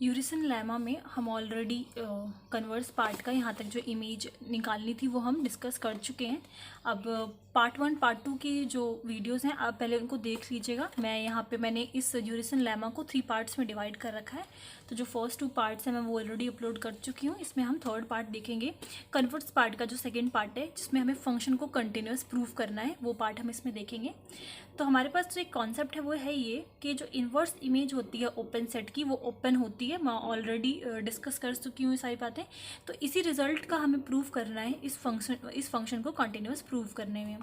यूरिसन lemma में हम already converse part का यहाँ तक जो इमेज निकालनी थी वो हम डिस्कस कर चुके हैं। अब पार्ट 1 पार्ट 2 की जो वीडियोस हैं आप पहले उनको देख लीजिएगा। मैंने इस यूरिसन लेमा को 3 पार्ट्स में डिवाइड कर रखा है। तो जो फर्स्ट 2 पार्ट्स हैं मैं वो ऑलरेडी अपलोड कर चुकी हूँ। इसमें हम थर्ड पार्ट देखेंगे। कन्वर्स पार्ट का जो सेकेंड पार्ट है जिसमें हमें फंक्शन को कंटिन्यूस प्रूव करना है वो पार्ट हम इसमें देखेंगे। तो हमारे पास जो एक कॉन्सेप्ट है वो है ये कि जो इन्वर्स इमेज होती है ओपन सेट की वो ओपन होती है। मैं ऑलरेडी डिस्कस कर चुकी हूँ सारी बातें। तो इसी रिजल्ट का हमें प्रूव करना है इस फंक्शन को कंटिन्यूस प्रूव करने में।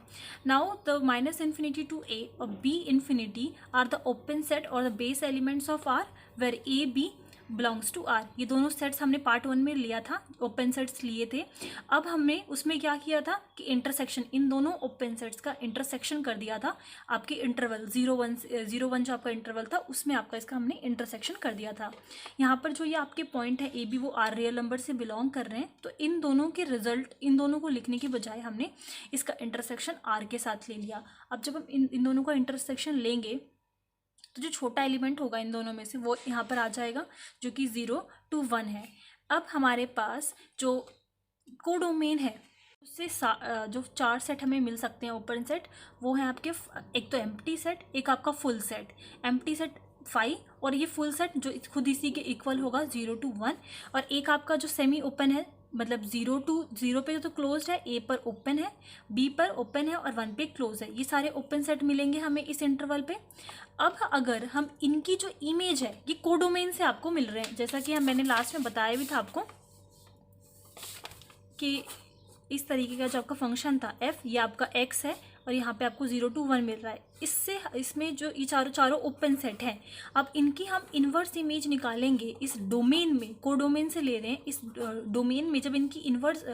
नाउ द -∞ to a और b∞ are the open set और the base elements of R where a b belongs to R. ये दोनों सेट्स हमने पार्ट 1 में लिया था, ओपन सेट्स लिए थे। अब हमने उसमें क्या किया था कि इंटरसेक्शन, इन दोनों ओपन सेट्स का इंटरसेक्शन कर दिया था। आपके इंटरवल 0 1 जो आपका इंटरवल था उसमें आपका इसका हमने इंटरसेक्शन कर दिया था। यहाँ पर जो ये आपके पॉइंट है ए बी वो आर रियल नंबर से बिलोंग कर रहे हैं। तो इन दोनों के रिजल्ट, इन दोनों को लिखने के बजाय हमने इसका इंटरसेक्शन आर के साथ ले लिया। अब जब हम इन दोनों का इंटरसेक्शन लेंगे तो जो छोटा एलिमेंट होगा इन दोनों में से वो यहाँ पर आ जाएगा जो कि 0 to 1 है। अब हमारे पास जो कोडोमेन है उससे जो 4 सेट हमें मिल सकते हैं ओपन सेट, वो है आपके एक तो एम्प्टी सेट, एक आपका फुल सेट। एम्प्टी सेट 5 और ये फुल सेट जो खुद इसी के इक्वल होगा 0 to 1, और एक आपका जो सेमी ओपन है मतलब 0 to 0 पे तो क्लोज है, ए पर ओपन है, बी पर ओपन है और 1 पे क्लोज है। ये सारे ओपन सेट मिलेंगे हमें इस इंटरवल पे। अब अगर हम इनकी जो इमेज है ये कोडोमेन से आपको मिल रहे हैं, जैसा कि मैंने लास्ट में बताया भी था आपको कि इस तरीके का जो आपका फंक्शन था f, ये आपका x है और यहाँ पे आपको 0 to 1 मिल रहा है। इसमें जो ये चारों ओपन सेट हैं, अब इनकी हम इन्वर्स इमेज निकालेंगे इस डोमेन में, कोडोमेन से ले रहे हैं। इस डोमेन में जब इनकी इन्वर्स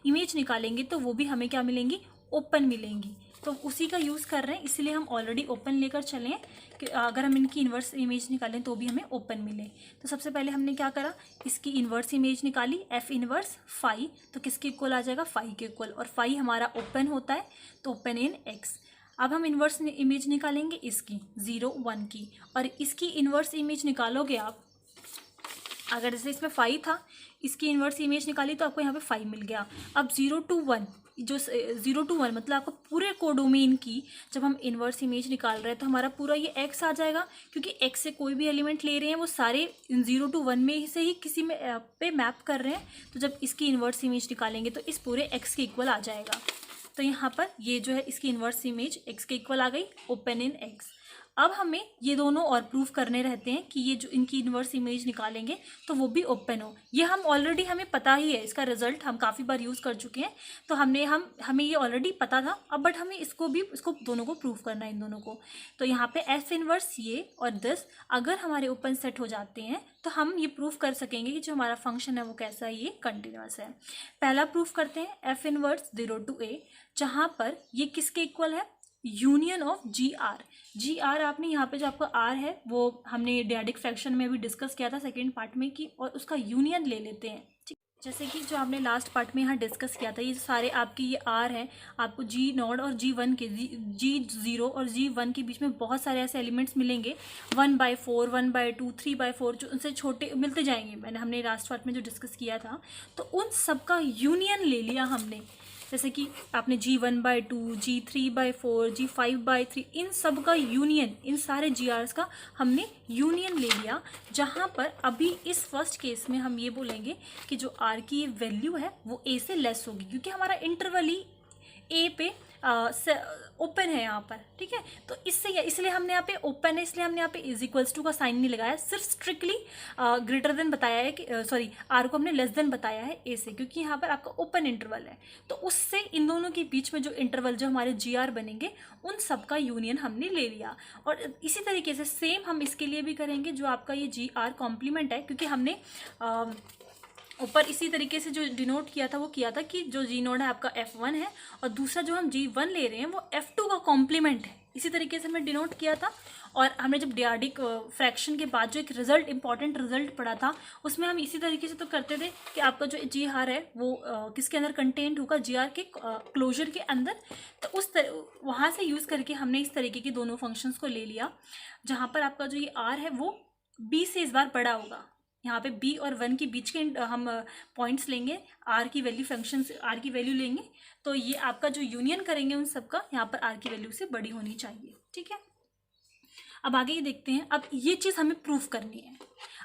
इमेज निकालेंगे तो वो भी हमें क्या मिलेंगी, ओपन मिलेंगी। तो उसी का यूज़ कर रहे हैं, इसलिए हम ऑलरेडी ओपन लेकर चलें कि अगर हम इनकी इन्वर्स इमेज निकालें तो भी हमें ओपन मिले। तो सबसे पहले हमने क्या करा, इसकी इन्वर्स इमेज निकाली, f इन्वर्स 5, तो किसके इक्वल आ जाएगा, 5 के इक्वल, और 5 हमारा ओपन होता है तो ओपन इन x। अब हम इन्वर्स इमेज निकालेंगे इसकी 0 1 की, और इसकी इन्वर्स इमेज निकालोगे आप, अगर जैसे इसमें 5 था, इसकी इन्वर्स इमेज निकाली तो आपको यहाँ पे 5 मिल गया। अब 0 to 1, जो 0 to 1 मतलब आपको पूरे कोडोमेन की जब हम इन्वर्स इमेज निकाल रहे हैं तो हमारा पूरा ये x आ जाएगा, क्योंकि x से कोई भी एलिमेंट ले रहे हैं वो सारे 0 to 1 में से ही किसी में पे मैप कर रहे हैं। तो जब इसकी इन्वर्स इमेज निकालेंगे तो इस पूरे x के इक्वल आ जाएगा। तो यहाँ पर ये जो है इसकी इन्वर्स इमेज x के इक्वल आ गई, ओपन इन x। अब हमें ये दोनों और प्रूफ करने रहते हैं कि ये जो इनकी इन्वर्स इमेज निकालेंगे तो वो भी ओपन हो। ये हम ऑलरेडी हमें पता ही है, इसका रिजल्ट हम काफ़ी बार यूज़ कर चुके हैं। तो हमें ये ऑलरेडी पता था अब, बट हमें इसको दोनों को प्रूफ करना है, इन दोनों को। तो यहाँ पे f इन्वर्स ये और दिस अगर हमारे ओपन सेट हो जाते हैं तो हम ये प्रूफ कर सकेंगे कि जो हमारा फंक्शन है वो कैसा है, ये कंटिन्यूस है। पहला प्रूफ करते हैं f इन्वर्स 0 to a, जहाँ पर ये किसके इक्वल है, यूनियन ऑफ जी आर। आपने यहाँ पे जो आपका आर है वो हमने डियाडिक फ्रैक्शन में भी डिस्कस किया था सेकेंड पार्ट में कि, और उसका यूनियन ले लेते हैं। ठीक, जैसे कि जो आपने लास्ट पार्ट में यहाँ डिस्कस किया था, ये सारे आपके ये आर है, आपको G0 और G1 के G0 और G1 के बीच में बहुत सारे ऐसे एलिमेंट्स मिलेंगे, 1/4 1/2 3/4 जो उनसे छोटे मिलते जाएंगे। हमने लास्ट पार्ट में जो डिस्कस किया था तो उन सब का यूनियन ले लिया हमने। जैसे कि आपने G1/2 G3/4 G5/3 इन सब का यूनियन, इन सारे GRs का हमने यूनियन ले लिया। जहाँ पर अभी इस फर्स्ट केस में हम ये बोलेंगे कि जो R की वैल्यू है वो A से लेस होगी, क्योंकि हमारा इंटरवल ही A पे ओपन है यहाँ पर। ठीक है, तो इसलिए हमने यहाँ पे ओपन है, इसलिए हमने यहाँ पे इज इक्वल्स टू का साइन नहीं लगाया, सिर्फ स्ट्रिक्टली ग्रेटर देन बताया है कि सॉरी आर को हमने लेस देन बताया है ए से, क्योंकि यहाँ पर आपका ओपन इंटरवल है। तो उससे इन दोनों के बीच में जो इंटरवल जो हमारे GR बनेंगे उन सब का यूनियन हमने ले लिया। और इसी तरीके से सेम हम इसके लिए भी करेंगे, जो आपका ये GR कॉम्प्लीमेंट है, क्योंकि हमने ऊपर इसी तरीके से जो डिनोट किया था वो किया था कि जो G0 है आपका F1 है और दूसरा जो हम G1 ले रहे हैं वो F2 का कॉम्प्लीमेंट है। इसी तरीके से हमने डिनोट किया था। और हमने जब डियाडिक फ्रैक्शन के बाद जो एक रिजल्ट, इंपॉर्टेंट रिजल्ट पढ़ा था, उसमें हम इसी तरीके से तो करते थे कि आपका जो GR है वो किसके अंदर कंटेंट होगा, GR के क्लोजर के अंदर। तो वहाँ से यूज़ करके हमने इस तरीके के दोनों फंक्शंस को ले लिया, जहाँ पर आपका जो ये R है वो B से इस बार बड़ा होगा। यहाँ पे b और 1 के बीच के हम पॉइंट्स लेंगे, r की वैल्यू फंक्शन से r की वैल्यू लेंगे, तो ये आपका जो यूनियन करेंगे उन सब का यहाँ पर r की वैल्यू से बड़ी होनी चाहिए। ठीक है, अब आगे ये देखते हैं। अब ये चीज़ हमें प्रूफ करनी है।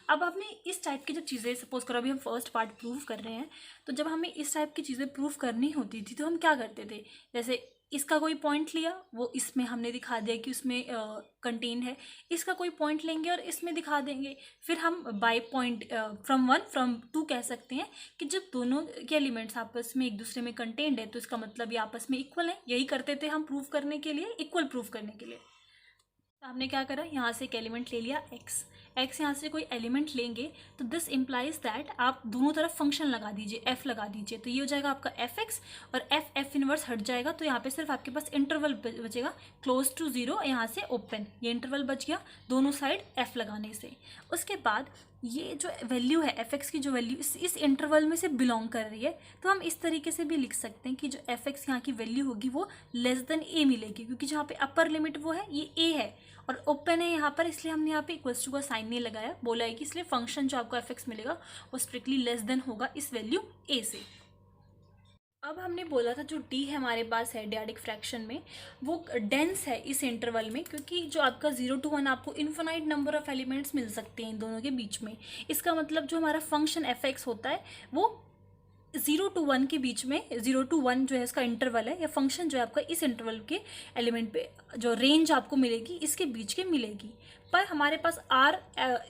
अब हमें इस टाइप की जो चीज़ें, सपोज करो अभी हम फर्स्ट पार्ट प्रूफ कर रहे हैं, तो जब हमें इस टाइप की चीज़ें प्रूफ करनी होती थी तो हम क्या करते थे, जैसे इसका कोई पॉइंट लिया, वो इसमें हमने दिखा दिया कि उसमें कंटेन है, इसका कोई पॉइंट लेंगे और इसमें दिखा देंगे, फिर हम बाय पॉइंट फ्रॉम 1 फ्रॉम 2 कह सकते हैं कि जब दोनों के एलिमेंट्स आपस में एक दूसरे में कंटेन्ड है तो इसका मतलब ये आपस में इक्वल है। यही करते थे हम प्रूफ करने के लिए, इक्वल प्रूफ करने के लिए। तो हमने क्या करा, यहाँ से एक एलिमेंट ले लिया x यहाँ से कोई एलिमेंट लेंगे तो दिस इम्प्लाइज दैट आप दोनों तरफ फंक्शन लगा दीजिए, f लगा दीजिए, तो ये हो जाएगा आपका fx और f इनवर्स हट जाएगा, तो यहाँ पे सिर्फ आपके पास इंटरवल बचेगा क्लोज टू 0, यहाँ से ओपन, ये इंटरवल बच गया दोनों साइड f लगाने से। उसके बाद ये जो वैल्यू है fx की, जो वैल्यू इस इंटरवल में से बिलोंग कर रही है, तो हम इस तरीके से भी लिख सकते हैं कि जो fx यहाँ की वैल्यू होगी वो लेस देन a मिलेगी, क्योंकि जहाँ पे अपर लिमिट वो है ये a है और ओपन है यहाँ पर, इसलिए हमने यहाँ पे इक्वल्स टू का साइन नहीं लगाया, बोला है कि इसलिए फंक्शन जो आपको fx मिलेगा वो स्ट्रिक्टली लेस देन होगा इस वैल्यू a से। अब हमने बोला था जो d है हमारे पास है डियाडिक फ्रैक्शन में, वो डेंस है इस इंटरवल में, क्योंकि जो आपका 0 to 1 आपको इन्फिनाइट नंबर ऑफ एलिमेंट्स मिल सकते हैं इन दोनों के बीच में। इसका मतलब जो हमारा फंक्शन fx होता है वो 0 to 1 के बीच में, 0 to 1 जो है इसका इंटरवल है, या फंक्शन जो है आपका इस इंटरवल के एलिमेंट पे जो रेंज आपको मिलेगी इसके बीच के मिलेगी। पर हमारे पास r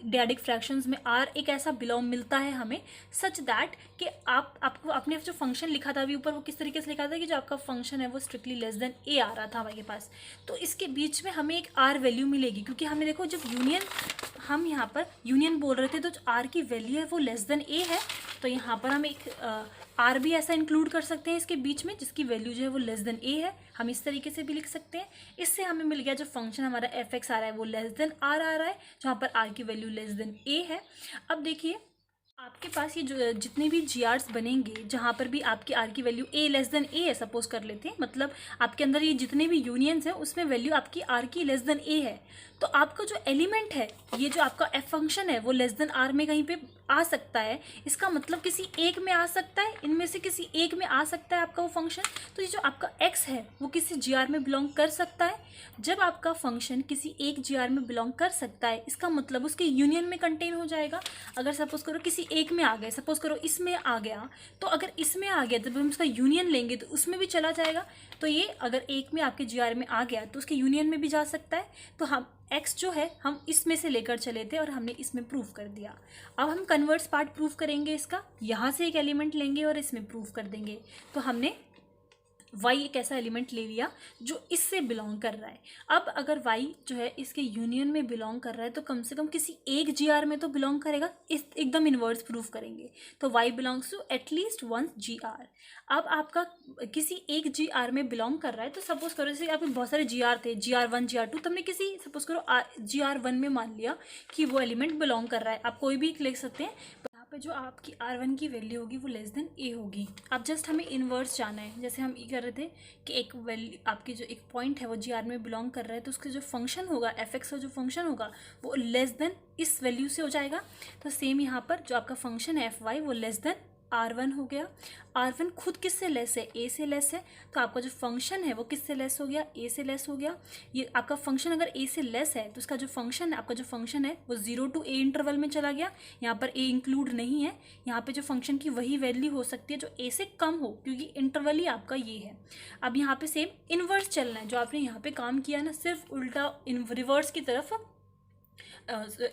डियाडिक फ्रैक्शंस में r एक ऐसा बिलोंग मिलता है हमें सच दैट कि आपको आपने जो फंक्शन लिखा था अभी ऊपर, वो किस तरीके से लिखा था कि जो आपका फंक्शन है वो स्ट्रिक्टली लेस देन a आ रहा था हमारे पास, तो इसके बीच में हमें एक r वैल्यू मिलेगी, क्योंकि हमने देखो जब यूनियन, हम यहाँ पर यूनियन बोल रहे थे तो जो r की वैल्यू है वो लेस देन a है, तो यहाँ पर हम एक r भी ऐसा इंक्लूड कर सकते हैं इसके बीच में जिसकी वैल्यू जो है वो लेस देन a है, हम इस तरीके से भी लिख सकते हैं। इससे हमें मिल गया जो फंक्शन हमारा fx आ रहा है वो लेस देन r आ रहा है, जहाँ पर r की वैल्यू लेस देन a है। अब देखिए आपके पास ये जो जितने भी GRs बनेंगे जहाँ पर भी आपकी r की value a less than a है, सपोज कर लेते हैं, मतलब आपके अंदर ये जितने भी यूनियंस हैं उसमें वैल्यू आपकी r की लेस देन a है, तो आपका जो एलिमेंट है, ये जो आपका f फंक्शन है वो लेस देन r में कहीं पे आ सकता है, इसका मतलब किसी एक में आ सकता है, इनमें से किसी एक में आ सकता है आपका वो फंक्शन। तो ये जो आपका x है वो किसी GR में बिलोंग कर सकता है। जब आपका फंक्शन किसी एक GR में बिलोंग कर सकता है, इसका मतलब उसके यूनियन में कंटेन हो जाएगा। अगर सपोज करो किसी एक में आ गए, सपोज करो इसमें आ गया, तो अगर इसमें आ गया जब हम उसका यूनियन लेंगे तो उसमें भी चला जाएगा, तो ये अगर एक में आपके GR में आ गया तो उसके यूनियन में भी जा सकता है। तो हम x जो है हम इसमें से लेकर चले थे और हमने इसमें प्रूफ कर दिया। अब हम कन्वर्स पार्ट प्रूफ करेंगे इसका, यहाँ से एक एलिमेंट लेंगे और इसमें प्रूफ कर देंगे। तो हमने y एक ऐसा एलिमेंट ले लिया जो इससे बिलोंग कर रहा है। अब अगर y जो है इसके यूनियन में बिलोंग कर रहा है तो कम से कम किसी एक GR में तो बिलोंग करेगा, इस एकदम इन्वर्स प्रूफ करेंगे, तो y belongs to at least 1 GR। अब आपका किसी एक GR में बिलोंग कर रहा है, तो सपोज करो जैसे आपके बहुत सारे GR थे, GR1 GR2, तो हमने किसी सपोज करो GR1 में मान लिया कि वो एलिमेंट बिलोंग कर रहा है, आप कोई भी लिख सकते हैं। यहाँ पे जो आपकी R1 की वैल्यू होगी वो लेस देन a होगी। अब जस्ट हमें इन्वर्स जाना है, जैसे हम ये कर रहे थे कि एक वैल्यू आपकी जो एक पॉइंट है वो GR में बिलोंग कर रहा है, तो उसका जो फंक्शन होगा fx का जो फंक्शन होगा वो लेस देन इस वैल्यू से हो जाएगा। तो सेम यहाँ पर जो आपका फंक्शन है fy वो लेस देन R1 हो गया। R1 खुद किससे लेस है, a से लेस है, तो आपका जो फंक्शन है वो किससे लेस हो गया, a से लेस हो गया। ये आपका फंक्शन अगर a से लेस है तो उसका जो फंक्शन है, आपका जो फंक्शन है वो 0 to a इंटरवल में चला गया, यहाँ पर a इंक्लूड नहीं है। यहाँ पे जो फंक्शन की वही वैल्यू हो सकती है जो a से कम हो, क्योंकि इंटरवल ही आपका ये है। अब यहाँ पे सेम इन्वर्स चलना है, जो आपने यहाँ पे काम किया ना, सिर्फ उल्टा रिवर्स की तरफ,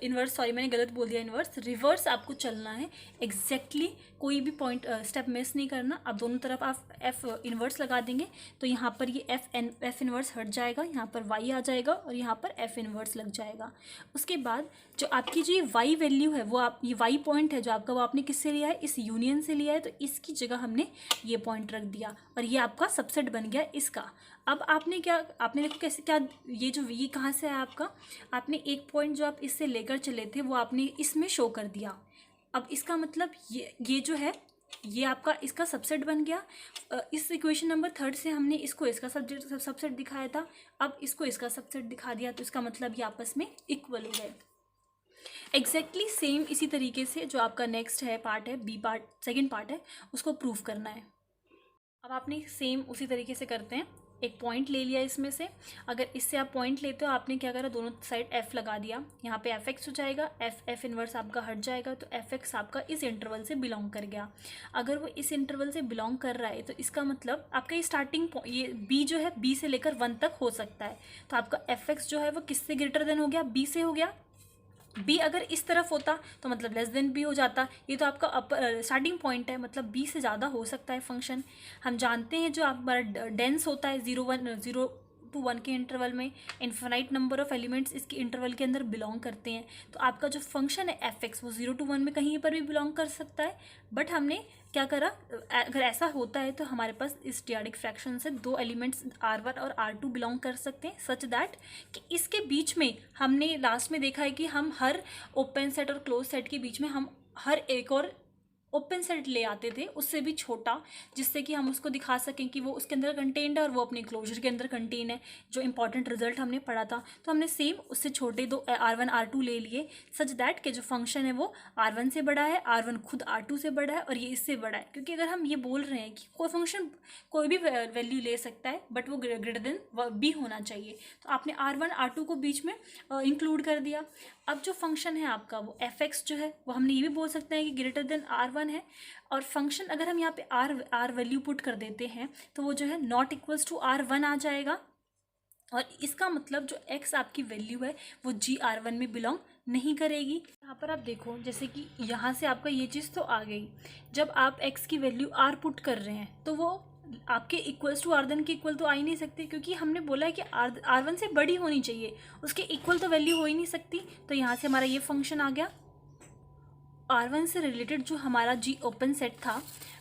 इन्वर्स, सॉरी मैंने गलत बोल दिया, इन्वर्स, रिवर्स आपको चलना है एग्जैक्टली, कोई भी पॉइंट स्टेप मिस नहीं करना। अब दोनों तरफ आप f इन्वर्स लगा देंगे तो यहाँ पर ये f इन्वर्स हट जाएगा, यहाँ पर y आ जाएगा और यहाँ पर f इन्वर्स लग जाएगा। उसके बाद जो आपकी जो ये y वैल्यू है वो आप, ये y पॉइंट है जो आपका, वो आपने किससे लिया है, इस यूनियन से लिया है, तो इसकी जगह हमने ये पॉइंट रख दिया और ये आपका सबसेट बन गया इसका। अब आपने क्या, आपने देखो कैसे, क्या ये जो v कहाँ से है आपका, आपने एक पॉइंट जो आप इससे लेकर चले थे वो आपने इसमें शो कर दिया। अब इसका मतलब ये जो है ये आपका इसका सबसेट बन गया। इस इक्वेशन नंबर 3 से हमने इसको इसका सबसेट दिखाया था, अब इसको इसका सबसेट दिखा दिया, तो इसका मतलब ये आपस में इक्वल हो गए। एग्जैक्टली सेम इसी तरीके से जो आपका नेक्स्ट है पार्ट है, बी पार्ट सेकंड पार्ट है, उसको प्रूव करना है। अब आपने सेम उसी तरीके से करते हैं। एक पॉइंट ले लिया इसमें से, अगर इससे आप पॉइंट लेते हो, आपने क्या करा, दोनों साइड f लगा दिया, यहाँ पे एफ एक्स हो जाएगा, एफ इनवर्स आपका हट जाएगा, तो एफ एक्स आपका इस इंटरवल से बिलोंग कर गया। अगर वो इस इंटरवल से बिलोंग कर रहा है तो इसका मतलब आपका ये स्टार्टिंग ये b जो है b से लेकर 1 तक हो सकता है, तो आपका एफ एक्स जो है वो किससे ग्रेटर देन हो गया, b से हो गया। बी अगर इस तरफ होता तो मतलब लेस देन बी हो जाता। ये तो आपका स्टार्टिंग पॉइंट है, मतलब बी से ज़्यादा हो सकता है फंक्शन। हम जानते हैं जो हमारा डेंस होता है 0 to 1 के इंटरवल में, इन्फिनाइट नंबर ऑफ एलिमेंट्स इसके इंटरवल के अंदर बिलोंग करते हैं। तो आपका जो फंक्शन है एफ एक्स वो 0 to 1 में कहीं पर भी बिलोंग कर सकता है। बट हमने क्या करा, अगर ऐसा होता है तो हमारे पास इस पीरियोडिक फ्रैक्शन से 2 एलिमेंट्स R1 और R2 बिलोंग कर सकते हैं, सच दैट कि इसके बीच में हमने लास्ट में देखा है कि हम हर ओपन सेट और क्लोज सेट के बीच में हम हर एक और ओपन सेट ले आते थे उससे भी छोटा, जिससे कि हम उसको दिखा सकें कि वो उसके अंदर कंटेन्ड है और वो अपने क्लोजर के अंदर कंटेन है, जो इंपॉर्टेंट रिजल्ट हमने पढ़ा था। तो हमने सेम उससे छोटे 2 R1 R2 ले लिए, सच दैट कि जो फंक्शन है वो R1 से बड़ा है, R1 खुद R2 से बड़ा है और ये इससे बड़ा है। क्योंकि अगर हम ये बोल रहे हैं कि कोई फंक्शन कोई भी वैल्यू ले सकता है बट वो ग्रेटर देन बी होना चाहिए, तो आपने R1 R2 को बीच में इंक्लूड कर दिया। अब जो फंक्शन है आपका वो एफ एक्स जो है वो हमने ये भी बोल सकते हैं कि ग्रेटर देन R1 है, और फंक्शन अगर हम यहाँ पे आर वैल्यू पुट कर देते हैं तो वो जो है नॉट इक्वल्स टू R1 आ जाएगा। और इसका मतलब जो x आपकी वैल्यू है वो GR1 में बिलोंग नहीं करेगी। यहाँ पर आप देखो, जैसे कि यहाँ से आपका ये चीज़ तो आ गई, जब आप x की वैल्यू r पुट कर रहे हैं तो वो आपके इक्वल्स टू R1 के इक्वल तो आ ही नहीं सकते, क्योंकि हमने बोला है कि R1 से बड़ी होनी चाहिए, उसके इक्वल तो वैल्यू हो ही नहीं सकती। तो यहाँ से हमारा ये फंक्शन आ गया। R1 से रिलेटेड जो हमारा G ओपन सेट था,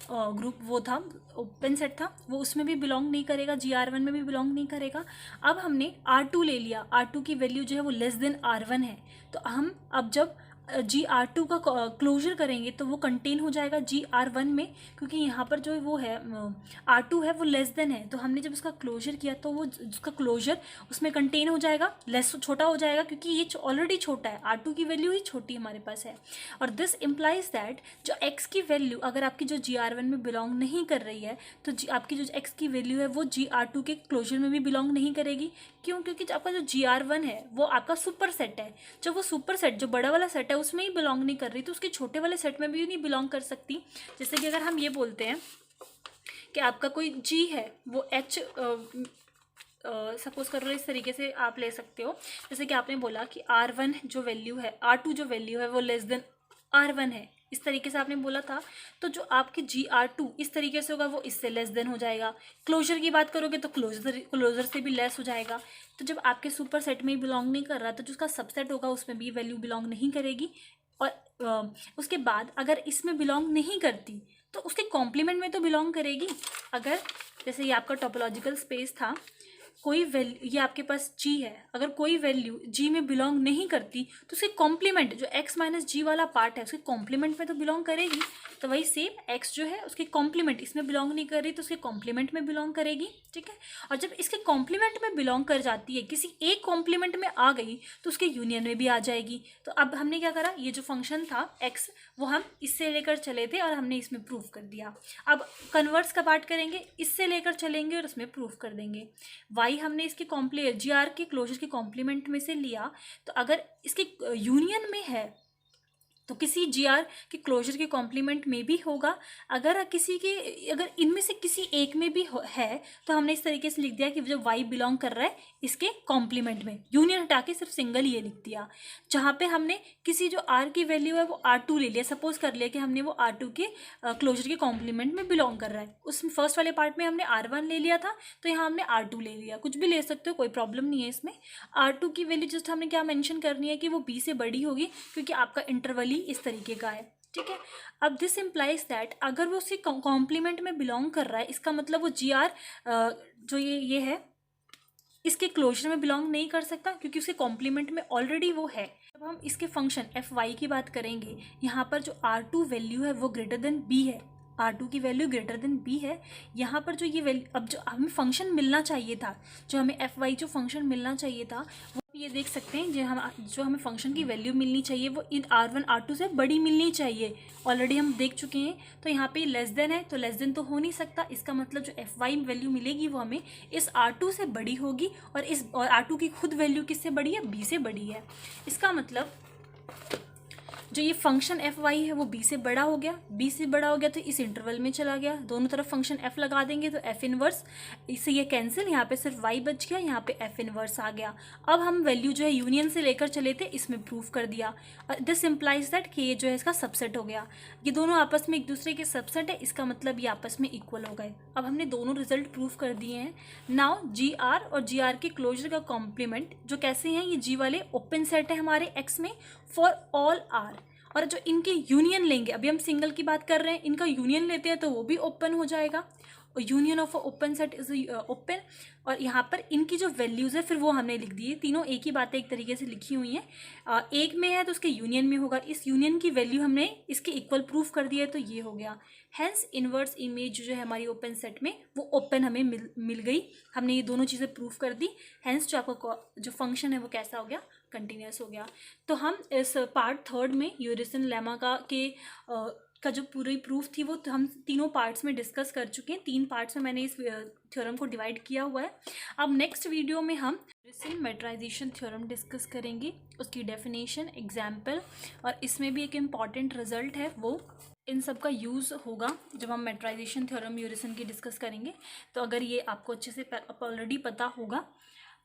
ग्रुप वो था ओपन सेट था, वो उसमें भी बिलोंग नहीं करेगा, GR1 में भी बिलोंग नहीं करेगा। अब हमने R2 ले लिया, R2 की वैल्यू जो है वो लेस देन R1 है, तो हम अब जब GR2 का क्लोजर करेंगे तो वो कंटेन हो जाएगा GR1 में, क्योंकि यहाँ पर जो वो है R2 है वो लेस देन है, तो हमने जब उसका क्लोजर किया तो वो उसका क्लोजर उसमें कंटेन हो जाएगा, लेस छोटा हो जाएगा, क्योंकि ये ऑलरेडी छोटा है, R2 की वैल्यू ही छोटी हमारे पास है। और दिस इम्प्लाइज दैट जो x की वैल्यू अगर आपकी जो GR1 में बिलोंग नहीं कर रही है तो आपकी जो x की वैल्यू है वो GR2 के क्लोजर में भी बिलोंग नहीं करेगी। क्यों? क्योंकि जो आपका जो GR1 है वो आपका सुपर सेट है, जब वो सुपर सेट जो बड़ा वाला सेट है उसमें ही बिलोंग नहीं कर रही तो उसके छोटे वाले सेट में भी नहीं बिलोंग कर सकती। जैसे कि अगर हम ये बोलते हैं कि आपका कोई G है वो H सपोज कर लो, इस तरीके से आप ले सकते हो, जैसे कि आपने बोला कि R1 जो वैल्यू है, R2 जो वैल्यू है वो लेस देन R1 है, इस तरीके से आपने बोला था। तो जो आपके GR2 इस तरीके से होगा वो इससे लेस देन हो जाएगा। क्लोजर की बात करोगे तो क्लोजर से भी लेस हो जाएगा। तो जब आपके सुपर सेट में ही बिलोंग नहीं कर रहा तो जो उसका सबसेट होगा उसमें भी वैल्यू बिलोंग नहीं करेगी। और उसके बाद अगर इसमें बिलोंग नहीं करती तो उसके कॉम्प्लीमेंट में तो बिलोंग करेगी। अगर जैसे ये आपका टोपोलॉजिकल स्पेस था, कोई वैल्यू ये आपके पास G है, अगर कोई वैल्यू G में बिलोंग नहीं करती तो उसके कॉम्प्लीमेंट जो x माइनस जी वाला पार्ट है उसके कॉम्प्लीमेंट में तो बिलोंग करेगी। तो वही सेम x जो है उसके कॉम्प्लीमेंट इसमें बिलोंग नहीं कर रही तो उसके कॉम्प्लीमेंट में बिलोंग करेगी, ठीक है। और जब इसके कॉम्प्लीमेंट में बिलोंग कर जाती है, किसी एक कॉम्प्लीमेंट में आ गई तो उसके यूनियन में भी आ जाएगी। तो अब हमने क्या करा, ये जो फंक्शन था x वो हम इससे लेकर चले थे और हमने इसमें प्रूफ कर दिया। अब कन्वर्स का पार्ट करेंगे, इससे लेकर चलेंगे और उसमें प्रूफ कर देंगे। y हमने इसके GR के क्लोजर के कॉम्प्लीमेंट में से लिया, तो अगर इसके यूनियन में है तो किसी GR के क्लोजर के कॉम्प्लीमेंट में भी होगा। अगर इनमें से किसी एक में भी है तो हमने इस तरीके से लिख दिया कि जो y बिलोंग कर रहा है इसके कॉम्प्लीमेंट में, यूनियन हटा के सिर्फ सिंगल ये लिख दिया। जहाँ पे हमने किसी जो r की वैल्यू है वो R2 ले लिया, सपोज कर लिया कि हमने वो R2 के क्लोजर के कॉम्प्लीमेंट में बिलोंग कर रहा है। उस फर्स्ट वाले पार्ट में हमने R1 ले लिया था तो यहाँ हमने R2 ले लिया, कुछ भी ले सकते हो, कोई प्रॉब्लम नहीं है इसमें। R2 की वैल्यू जस्ट हमने क्या मेंशन करनी है कि वो b से बड़ी होगी, क्योंकि आपका इंटरवल ही इस तरीके का है, ठीक है। अब दिस इम्प्लाइज दैट अगर वो उसके कॉम्प्लीमेंट में बिलोंग कर रहा है, इसका मतलब वो GR जो ये है इसके क्लोजर में बिलोंग नहीं कर सकता, क्योंकि उसके कॉम्प्लीमेंट में ऑलरेडी वो है। जब हम इसके फंक्शन fy की बात करेंगे, यहाँ पर जो R2 वैल्यू है वो ग्रेटर देन b है, R2 की वैल्यू ग्रेटर देन b है। यहाँ पर जो ये वैल्यू अब जो हमें फंक्शन मिलना चाहिए था, जो हमें fy जो फंक्शन मिलना चाहिए था वो ये देख सकते हैं जो हमें फंक्शन की वैल्यू मिलनी चाहिए वो इन R1 R2 से बड़ी मिलनी चाहिए। ऑलरेडी हम देख चुके हैं। तो यहाँ पे लेस देन है तो लेस देन तो हो नहीं सकता। इसका मतलब जो fy वैल्यू मिलेगी वो हमें इस R2 से बड़ी होगी और R2 की खुद वैल्यू किससे बड़ी है, b से बड़ी है। इसका मतलब जो ये फंक्शन fy है वो b से बड़ा हो गया। b से बड़ा हो गया तो इस इंटरवल में चला गया। दोनों तरफ फंक्शन f लगा देंगे तो f इनवर्स, इससे ये कैंसिल, यहाँ पे सिर्फ y बच गया, यहाँ पे f इनवर्स आ गया। अब हम वैल्यू जो है यूनियन से लेकर चले थे, इसमें प्रूफ कर दिया। दिस इम्प्लाइज दैट कि ये जो है इसका सबसेट हो गया। ये दोनों आपस में एक दूसरे के सबसेट है, इसका मतलब ये आपस में इक्वल हो गए। अब हमने दोनों रिजल्ट प्रूफ कर दिए हैं। नाउ GR और GR के क्लोजर का कॉम्प्लीमेंट जो कैसे हैं, ये G वाले ओपन सेट है हमारे X में फॉर ऑल R, और जो इनके यूनियन लेंगे, अभी हम सिंगल की बात कर रहे हैं, इनका यूनियन लेते हैं तो वो भी ओपन हो जाएगा। और union of a open set is open. और यहाँ पर इनकी जो वैल्यूज़ है फिर वो हमने लिख दी है। तीनों एक ही बातें एक तरीके से लिखी हुई हैं। एक में है तो उसके यूनियन में होगा। इस यूनियन की वैल्यू हमने इसके इक्वल प्रूफ कर दिया है तो ये हो गया। हैंस इनवर्स इमेज जो है हमारी ओपन सेट में वो ओपन हमें मिल गई। हमने ये दोनों चीज़ें प्रूफ कर दी। हैंस जो आपका जो फंक्शन है वो कैसा हो गया, कंटिन्यूस हो गया। तो हम इस पार्ट थर्ड में यूरिसन लेमा का जो पूरी प्रूफ थी वो हम तीनों पार्ट्स में डिस्कस कर चुके हैं। 3 पार्ट्स में मैंने इस थ्योरम को डिवाइड किया हुआ है। अब नेक्स्ट वीडियो में हम यूरिसन मेट्राइजेशन थ्योरम डिस्कस करेंगे, उसकी डेफिनेशन, एग्जाम्पल, और इसमें भी एक इम्पॉर्टेंट रिजल्ट है वो इन सब का यूज़ होगा जब हम मेट्राइजेशन थ्योरम यूरिसन की डिस्कस करेंगे। तो अगर ये आपको अच्छे से ऑलरेडी पता होगा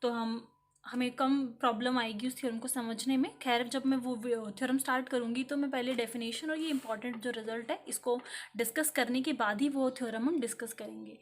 तो हमें कम प्रॉब्लम आएगी उस थ्योरम को समझने में। खैर जब मैं वो थ्योरम स्टार्ट करूँगी तो मैं पहले डेफिनेशन और ये इंपॉर्टेंट जो रिजल्ट है इसको डिस्कस करने के बाद ही वो थ्योरम हम डिस्कस करेंगे।